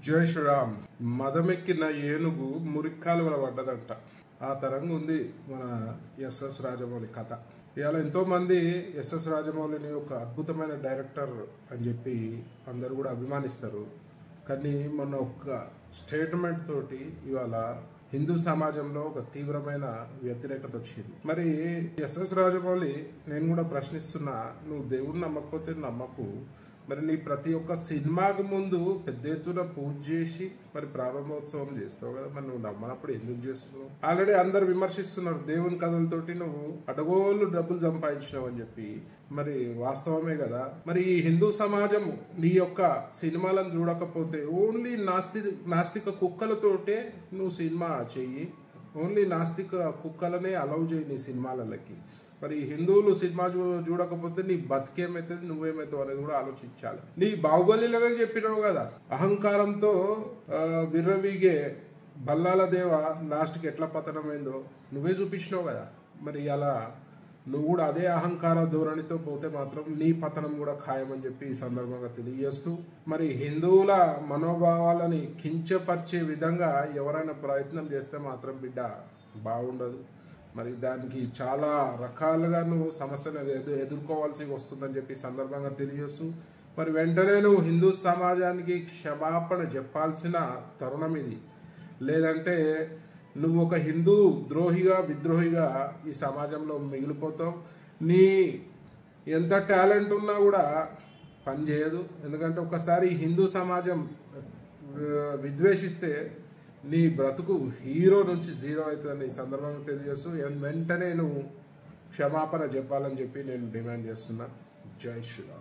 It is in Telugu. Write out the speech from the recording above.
జై శ్రీరామ్. మదమెక్కిన ఏనుగు మురిక్కాలువల పడ్డదంట. ఆ తరంగా ఉంది మన ఎస్ఎస్ రాజమౌళి కథ. ఇవాళ ఎంతో మంది ఎస్ఎస్ రాజమౌళిని ఒక అద్భుతమైన డైరెక్టర్ అని చెప్పి అందరు కూడా అభిమానిస్తారు. కానీ మొన్న ఒక స్టేట్మెంట్ తోటి ఇవాళ హిందూ సమాజంలో ఒక తీవ్రమైన వ్యతిరేకత వచ్చింది. మరి ఎస్ఎస్ రాజమౌళి నేను కూడా ప్రశ్నిస్తున్నా, నువ్వు దేవుడిని నమ్మకపోతే నమ్మకు, మరి నీ ప్రతి ఒక్క సినిమాకి ముందు పెద్ద ఎత్తున పూజ చేసి మరి ప్రారంభోత్సవం చేస్తావు కదా, మరి నువ్వు నమ్మనప్పుడు ఎందుకు చేస్తున్నావు? ఆల్రెడీ అందరు విమర్శిస్తున్నారు దేవుని కథలతోటి నువ్వు అడగోళ్ళు డబ్బులు సంపాదించినావు అని చెప్పి. మరి వాస్తవమే కదా. మరి ఈ హిందూ సమాజం నీ యొక్క సినిమాలను చూడకపోతే ఓన్లీ నాస్తిక కుక్కలతోటే నువ్వు సినిమా చెయ్యి, ఓన్లీ నాస్తిక కుక్కలనే అలౌ చేయి నీ సినిమాలకి. మరి హిందువులు సినిమా చూడకపోతే నీ బతికేమైతుంది, నువ్వేమవుతావు అనేది కూడా ఆలోచించాలి. నీ బాహుబలిలోనే చెప్పినావు కదా, అహంకారంతో విర్రవీగే బల్లాల దేవ లాస్ట్కి ఎట్లా పతనమైందో నువ్వే చూపించినావు కదా. మరి అలా నువ్వు కూడా అదే అహంకార ధోరణితో పోతే మాత్రం నీ పతనం కూడా ఖాయమని చెప్పి ఈ సందర్భంగా తెలియజేస్తూ, మరి హిందువుల మనోభావాలని కించపరిచే విధంగా ఎవరైనా ప్రయత్నం చేస్తే మాత్రం బిడ్డ బాగుండదు. మరి దానికి చాలా రకాలుగా నువ్వు సమస్యను ఎదుర్కోవాల్సి వస్తుందని చెప్పి సందర్భంగా తెలియజేస్తూ, మరి వెంటనే నువ్వు హిందూ సమాజానికి క్షమాపణ చెప్పాల్సిన తరుణం ఇది. లేదంటే నువ్వు ఒక హిందూ ద్రోహిగా విద్రోహిగా ఈ సమాజంలో మిగిలిపోతావు. నీ ఎంత టాలెంట్ ఉన్నా కూడా పనిచేయదు. ఎందుకంటే ఒకసారి హిందూ సమాజం విద్వేషిస్తే నీ బ్రతుకు హీరో నుంచి జీరో అవుతుందని ఈ సందర్భంగా తెలియజేస్తూ వెంటనే నువ్వు క్షమాపణ చెప్పాలని చెప్పి నేను డిమాండ్ చేస్తున్నా. జై శ్రీరామ్.